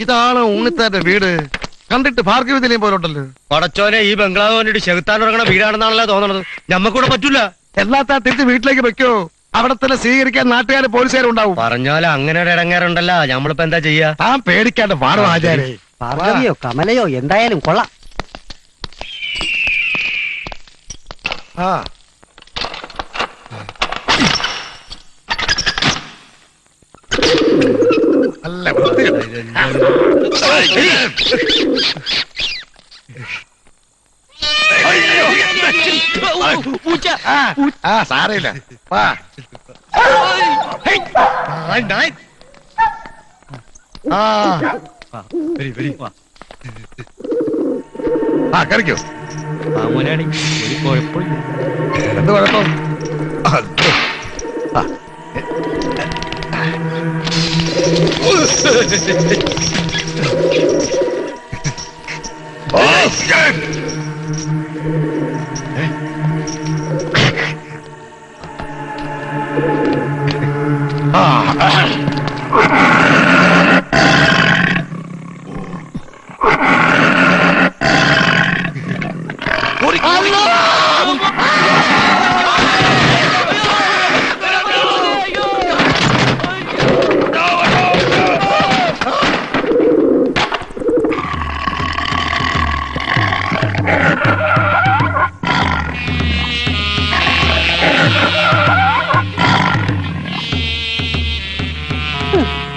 ഇതാണ് ഉണ്ണിത്താന്റെ വീട്. കണ്ടിട്ട് ഭാർഗവതിലെയും പോലുണ്ടല്ലോ. പടച്ചോനെ, ഈ ബംഗ്ലാവ് കണ്ടിട്ട് ചെകുത്താൻ ഉറങ്ങണ വീടാണെന്നാണല്ലോ തോന്നണത്. ഞമ്മക്കൂടെ പറ്റൂല. എല്ലാത്താ തിരിച്ച് വീട്ടിലേക്ക് വെക്കോ. അവിടെ തന്നെ സ്വീകരിക്കാൻ നാട്ടുകാരും പോലീസുകാരും ഉണ്ടാവും. പറഞ്ഞാലും അങ്ങനെ ഒരു ഇടങ്ങേറുണ്ടല്ലോ. നമ്മളിപ്പോ എന്താ ചെയ്യാ? താൻ പേടിക്കാണ്ട് വാടോ ആചാരേ. ഭാർഗവിയോ കമലയോ എന്തായാലും കൊള്ളാം. നല്ല വൃത്തി. സാരയില്ല. കറിക്കോ. എന്ത് കുഴപ്പം?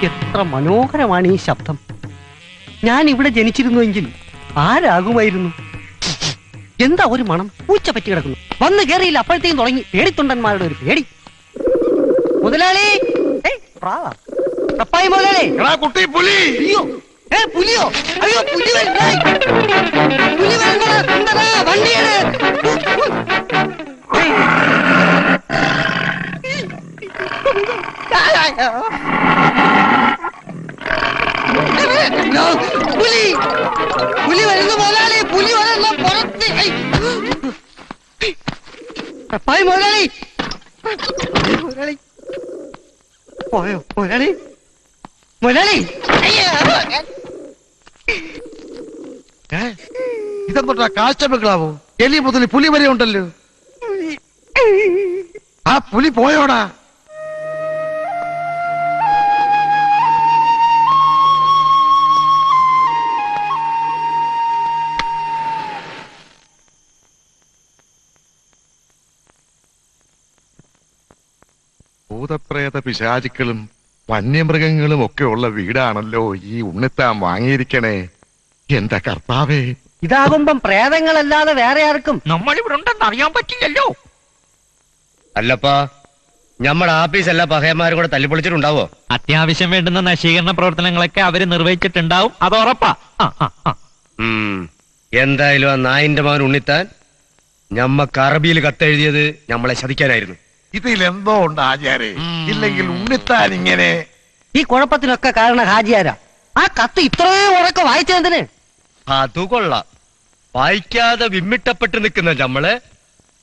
എത്ര മനോഹരമാണ് ഈ ശബ്ദം. ഞാൻ ഇവിടെ ജനിച്ചിരുന്നുവെങ്കിൽ ആരാകുമായിരുന്നു? എന്താ ഒരു മണം? പൂച്ച പറ്റി കിടക്കുന്നു. വന്ന് കേറിയില്ല, അപ്പോഴത്തേക്കും തുടങ്ങി പേടിത്തൊണ്ടന്മാരുടെ ഒരു പേടി. മുതലാളി, പപ്പായി മുതലാളി. കുട്ടി പുലി. അയ്യോ, പുലിയോ? അയ്യോ, പുലി വണ്ടിയാണ്. പുലി പുലി വരുന്നു മുതലാളി. പുലി വരുന്ന പുറത്ത്. പപ്പായി മുതലാളി. മുതലാളി പോയോ? മുതലാളി, മുതലാളി. ഇതെന്താ കാഴ്ച ബംഗ്ലാവോ? എലി മുതൽ പുലി വരെ ഉണ്ടല്ലോ. ആ പുലി പോയോടാ? ഭൂതപ്രേത പിശാചുക്കളും വന്യമൃഗങ്ങളും ഒക്കെ ഉള്ള വീടാണല്ലോ ഈ ഉണ്ണിത്താൻ വാങ്ങിയിരിക്കണേ. എന്റെ കർത്താവേ, ഇതാകുമ്പം പ്രേതങ്ങളല്ലാതെ വേറെ ആർക്കും നമ്മളിവിടെ ഉണ്ടെന്ന് അറിയാൻ പറ്റില്ലല്ലോ. അല്ലപ്പാ, ഞമ്മടെ ആഫീസ് പഹയന്മാരും കൂടെ തല്ലിപ്പൊളിച്ചിട്ടുണ്ടാവോ? അത്യാവശ്യം വേണ്ടുന്ന നശീകരണ പ്രവർത്തനങ്ങളൊക്കെ അവര് നിർവഹിച്ചിട്ടുണ്ടാവും, അത് ഉറപ്പാ. എന്തായാലും ആ നായിന്റെ മകൻ ഉണ്ണിത്താൻ ഞമ്മക്ക് അറബിയിൽ കത്തെഴുതിയത് നമ്മളെ ശതിക്കാനായിരുന്നു. ഇതിലെന്തോ ഉണ്ട് ആചാരേ. ഇല്ലെങ്കിൽ ഉണ്ണിത്താൻ ഇങ്ങനെ. ഈ കുഴപ്പത്തിനൊക്കെ കാരണം ഹാജിയാരാ. ആ കത്ത് ഇത്രയും ഉറക്കെ വായിച്ചതിന്. അതു കൊള്ളാം. വായിക്കാതെ വിമ്മിട്ടപ്പെട്ട് നിൽക്കുന്ന നമ്മളെ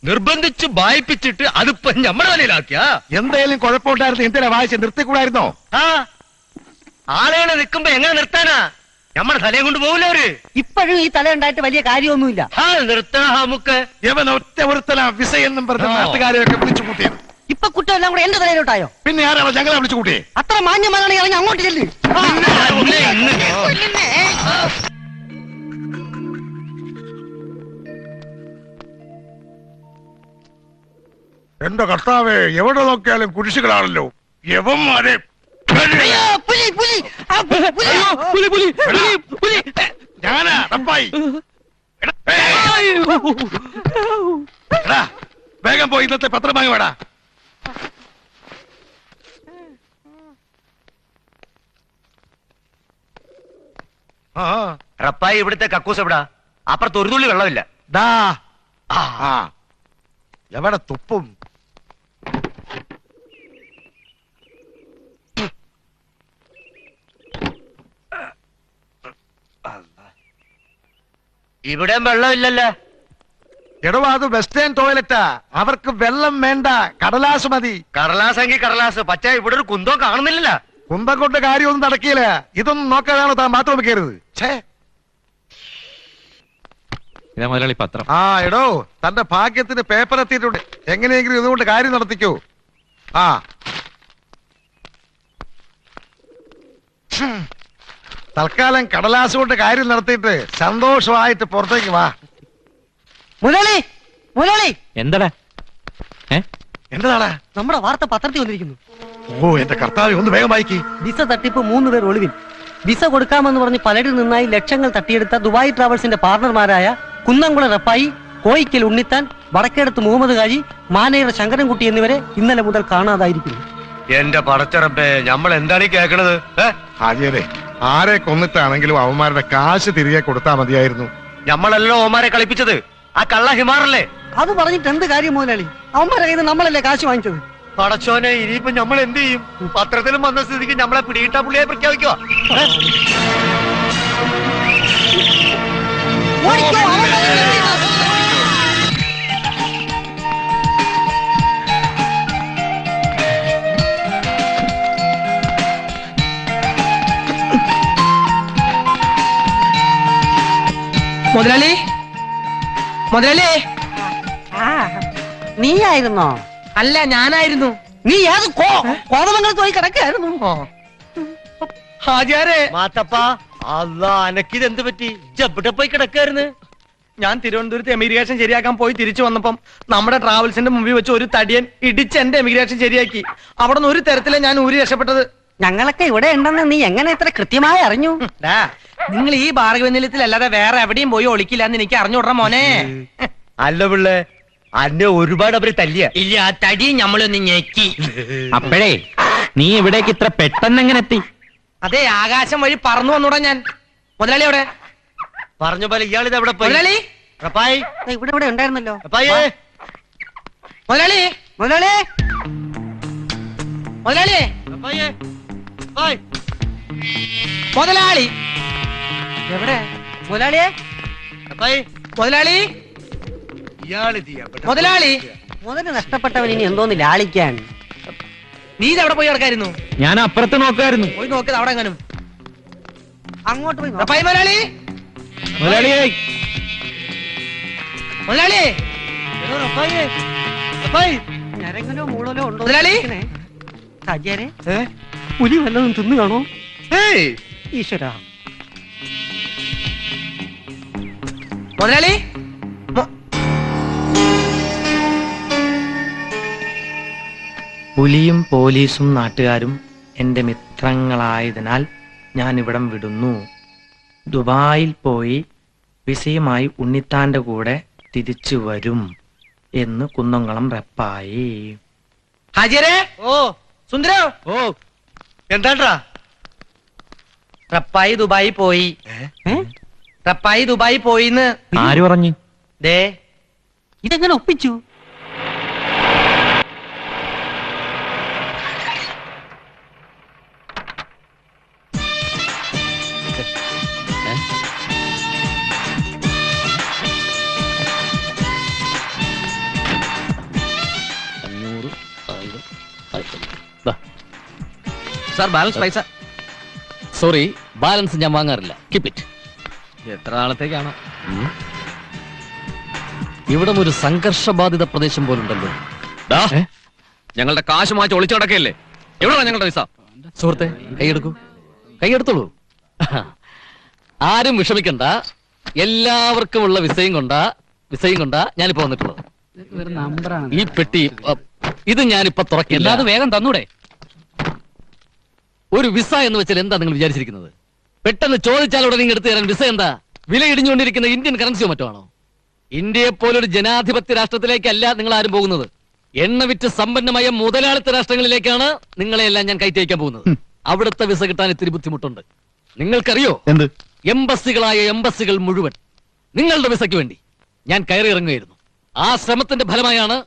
നിർബന്ധിച്ച് വായിപ്പിച്ചിട്ട് അതിപ്പോ നമ്മുടെ തലയിലാക്കിയ. എന്തായാലും കുഴപ്പമുണ്ടായിരുന്നു. എന്തിനാ വായിച്ച് നിർത്തിക്കൂടായിരുന്നോ? ആളുകളെ നിൽക്കുമ്പോ എങ്ങനെ നിർത്താനാ? നമ്മുടെ തലയും കൊണ്ട് പോകില്ല അവര്. ഇപ്പോഴും ഈ തല ഉണ്ടായിട്ട് വലിയ കാര്യമൊന്നുമില്ല. നിർത്തണമുക്ക് യവൻ ഒറ്റ ഒരുത്തല വിസയെന്നും പറഞ്ഞ നാട്ടുകാരെയൊക്കെ വിളിച്ചു കൂട്ടിയത്. ഇപ്പൊ കുറ്റമെല്ലാം കൂടെ എന്റെ തലയിലോട്ടായോ? പിന്നെ ആരാണോ ഞങ്ങളെ വിളിച്ചു കൂട്ടിയേ? അത്ര മാന്യമാണെങ്കിൽ ഇറങ്ങി അങ്ങോട്ട് ചെല്ലു. എന്റെ കർത്താവേ, എവിടെ നോക്കിയാലും കുരിശുകളാണല്ലോ. യവന്മാരെ ഞാനാ തപ്പായി. വേഗം പോയി ഇന്നത്തെ പത്രം വാങ്ങി വേടാ. റപ്പായി, ഇവിടുത്തെ കക്കൂസ് എവിടാ? അപ്പുറത്ത് ഒരു തുള്ളി വെള്ളമില്ല. എവിടെ തുപ്പും? ഇവിടെ വെള്ളമില്ലല്ലോ. എടോ, അത് വെസ്റ്റേൺ ടോയ്ലറ്റാ. അവർക്ക് വെള്ളം വേണ്ട, കടലാസ് മതി. കടലാസെങ്കിൽ കടലാസ്. പക്ഷേ ഇവിടെ ഒരു കുന്തോ കാണുന്നില്ല. കുന്തം കൊണ്ട് കാര്യമൊന്നും നടക്കില്ല. ഇതൊന്നും നോക്കാതാണോ താൻ ബാത്റൂമിൽ കയറുന്നത്? ഛേ. ഇതാ മുതലാളി പത്രം. ആ എടോ, തന്റെ ഭാഗ്യത്തിന് പേപ്പർ എത്തിയിട്ടുണ്ട്. എങ്ങനെയെങ്കിലും ഇതുകൊണ്ട് കാര്യം നടത്തിക്കൂ. ആ തൽക്കാലം കടലാസ് കൊണ്ട് കാര്യം നടത്തിയിട്ട് സന്തോഷമായിട്ട് പുറത്തേക്ക് വാ. മുതലാളി, മുതലാളി, എന്താടാ? എന്താണ്? നമ്മുടെ വാർത്ത പത്രത്തിൽ വന്നിരിക്കുന്നു. ഓ എന്റെ കർത്താവേ, ഒന്ന് വേഗം വായിക്ക്. വിസ തട്ടിപ്പ് 3 പേർ ഒളിവിൽ. വിസ കൊടുക്കാമെന്ന് പറഞ്ഞ് പലരിൽ നിന്നായി ലക്ഷങ്ങൾ തട്ടിയെടുത്ത ദുബായ് ട്രാവൽസിന്റെ പാർട്ണർമാരായ കുന്നംകുളം റപ്പായി, കോയിക്കൽ ഉണ്ണിത്താൻ, വടക്കേടത്ത് മുഹമ്മദ് ഹാജി, മാനേജർ ശങ്കരൻകുട്ടി എന്നിവരെ ഇന്നലെ മുതൽ കാണാതായിരിക്കുന്നു. എന്റെ പടച്ചറപ്പേ, നമ്മൾ എന്താണ് ഈ കേൾക്കണത്? ഹാജിയരെ, ആരെ കൊന്നിട്ടാണെങ്കിലും അവന്മാരുടെ കാശ് തിരികെ കൊടുത്താ മതിയായിരുന്നു. നമ്മളല്ലോ ഓമാരെ കളിപ്പിച്ചത്. ആ കള്ള ഹിമാറല്ലേ? അത് പറഞ്ഞിട്ട് എന്ത് കാര്യം മുതലാളി? അവന്മാരെ കയ്യിൽ നിന്ന് നമ്മളല്ലേ കാശ് വാങ്ങിച്ചത്? പടച്ചോനെ, ഇനിയിപ്പോ നമ്മൾ എന്ത് ചെയ്യും? പത്രത്തിലും വന്ന സ്ഥിതിക്ക് നമ്മളെ പിടിയിട്ട പുള്ളിയെ പ്രഖ്യാപിക്കുക. മുതലാളി, മുതലാളി. നീയായിരുന്നോ? അല്ല, ഞാനായിരുന്നു. നീ ഏത് കോതമംഗലത്ത് പോയി കിടക്കായിരുന്നു? ഹാജിയാരെ, മാത്തപ്പ, അല്ലാ, അനക്കിത് എന്ത് പറ്റി? എവിടെ പോയി കിടക്കായിരുന്നു? ഞാൻ തിരുവനന്തപുരത്ത് എമിഗ്രേഷൻ ശരിയാക്കാൻ പോയി തിരിച്ചു വന്നപ്പം നമ്മുടെ ട്രാവൽസിന്റെ മുമ്പിൽ വെച്ച് ഒരു തടിയൻ ഇടിച്ച് എന്റെ എമിഗ്രേഷൻ ശരിയാക്കി. അവിടെ നിന്ന് ഒരു തരത്തിലെ ഞാൻ ഊരി രക്ഷപ്പെട്ടത്. ഞങ്ങളൊക്കെ ഇവിടെ ഉണ്ടെന്ന് നീ എങ്ങനെ ഇത്ര കൃത്യമായി അറിഞ്ഞു? നിങ്ങൾ ഈ ഭാർഗവനിലത്തിൽ അല്ലാതെ വേറെ എവിടെയും പോയി ഒളിക്കില്ല എന്ന് എനിക്ക് അറിഞ്ഞുവിടറ മോനെ. അല്ല പിള്ളേ, അന്നെ ഒരുപാട് അവര് തല്ലിയ. ഇല്ല, ആ തടി നമ്മളൊന്ന് ഞെക്കി. അപ്പോഴേ നീ ഇവിടേക്ക് ഇത്ര പെട്ടെന്ന് എങ്ങനെ എത്തി? അതെ, ആകാശം വഴി പറന്നു വന്നൂടാ ഞാൻ. മുതലാളി അവിടെ? പറഞ്ഞ പോലെ ഇയാളിത് എവിടെ പോയി? മുതലാളി, റപ്പായി, ഇവിടെ ഇവിടെ ഉണ്ടായിരുന്നല്ലോ. റപ്പായേ, മുതലാളി, മുതലാളി, മുതലാളി, റപ്പായേ, റപ്പായ്. മുതലാളി എവിടെ മുതലാളിയെ? റപ്പായ്, മുതലാളി, ഇയാളിത് എവിടെ? മുതലാളി. മുതല് നഷ്ടപ്പെട്ടവൻ ഇനി എന്തോന്ന് ലാളിക്കാൻ? നീ ഇത് എവിടെ പോയി കിടക്കായിരുന്നു? ഞാൻ അപ്പുറത്ത് നോക്കായിരുന്നു. പോയി നോക്കിയത് അവിടെ എങ്ങാനും. അങ്ങോട്ട് പോയി റപ്പായി മുതലാളി, മുതലാളിയേ, മുതലാളി, എടോ റപ്പായേ, റപ്പായ്. ഞരങ്ങലോ മൂളലോ ഉണ്ടോ? മുതലാളി? ഹാജിയാരെ, പുലി വല്ലതും തിന്നു കാണോ? ഏയ്, ഈശ്വരാ. മുതലാളി, പുലിയും പോലീസും നാട്ടുകാരും എന്റെ മിത്രങ്ങളായതിനാൽ ഞാൻ ഇവിടം വിടുന്നു. ദുബായിൽ പോയി വിസയുമായി ഉണ്ണിത്താന്റെ കൂടെ തിരിച്ചു വരും എന്ന് കുന്നംകുളം റപ്പായി. ഹാജിയരെ, ഓ സുന്ദരോ, ഓ, എന്താണ്ടാ? റപ്പായി ദുബായി പോയി. റപ്പായി ദുബായി പോയിന്ന്. ആര് പറഞ്ഞു? ദേ, ഇതെങ്ങനെ ഒപ്പിച്ചു? സാർ, ബാലൻസ് പൈസ. സോറി, ബാലൻസ് ഞാൻ വാങ്ങാറില്ല. Keep it. എത്ര നാളത്തേക്കാണോ? ഇവിടം ഒരു സംഘർഷബാധിത പ്രദേശം പോലുണ്ടല്ലോ. ഞങ്ങളുടെ കാശ് മാറ്റി ഒളിച്ചു കിടക്കല്ലേ? എവിടെയാണ് ഞങ്ങളുടെ പൈസ? സുഹൃത്തെ, കൈയെടുക്കൂ, കൈയെടുത്തോളൂ. ആരും വിഷമിക്കണ്ട. എല്ലാവർക്കും ഉള്ള വിസയും കൊണ്ടാ ഞാനിപ്പോ വന്നിട്ടുള്ളത്. ഈ പെട്ടി ഇത് ഞാനിപ്പോ തുറക്കില്ല. അത് വേഗം തന്നൂടെ? ഒരു വിസ എന്ന് വെച്ചാൽ എന്താ നിങ്ങൾ വിചാരിച്ചിരിക്കുന്നത്? പെട്ടെന്ന് ചോദിച്ചാൽ ഉടനെ എടുത്തു തരാൻ വിസ എന്താ? വില ഇടിഞ്ഞുകൊണ്ടിരിക്കുന്ന ഇന്ത്യൻ കറൻസിയോ മറ്റോ ആണോ? ഇന്ത്യയെ പോലൊരു ജനാധിപത്യ രാഷ്ട്രത്തിലേക്കല്ല നിങ്ങൾ ആരും പോകുന്നത്. എണ്ണ വിറ്റ് സമ്പന്നമായ മുതലാളിത്ത രാഷ്ട്രങ്ങളിലേക്കാണ് നിങ്ങളെയെല്ലാം ഞാൻ കയറ്റി അയക്കാൻ പോകുന്നത്. അവിടുത്തെ വിസ കിട്ടാൻ ഇത്തിരി ബുദ്ധിമുട്ടുണ്ട്. നിങ്ങൾക്കറിയോ എന്ത്? എംബസികൾ മുഴുവൻ നിങ്ങളുടെ വിസയ്ക്ക് വേണ്ടി ഞാൻ കയറി ഇറങ്ങുകയായിരുന്നു. ആ ശ്രമത്തിന്റെ ഫലമായാണ്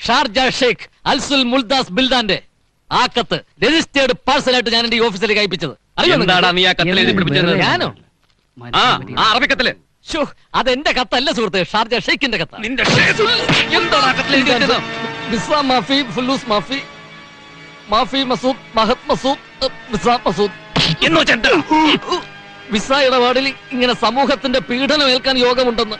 ഷാർജ ഷെയ്ഖ് അൽസുൽ മുൽദാസ് ബിൽദാന്റെ ആ കത്ത് രജിസ്റ്റേർഡ് പാഴ്സലായിട്ട് ഞാൻ എന്റെ ഈ ഓഫീസിലേക്ക് അയപ്പിച്ചത്. ഞാനോ? അറബിക്കത്തില്. അതെന്റെ കത്തല്ല സുഹൃത്തെ, ഷാർജ ഷെയ്ഖിന്റെ കത്ത്. മാഫി മസൂദ്, മഹത് മസൂദ്, വിസ മസൂദ്. എന്നോ ചേട്ടാ വിസ ഇടപാടിൽ ഇങ്ങനെ സമൂഹത്തിന്റെ പീഡനം ഏൽക്കാൻ യോഗമുണ്ടെന്ന്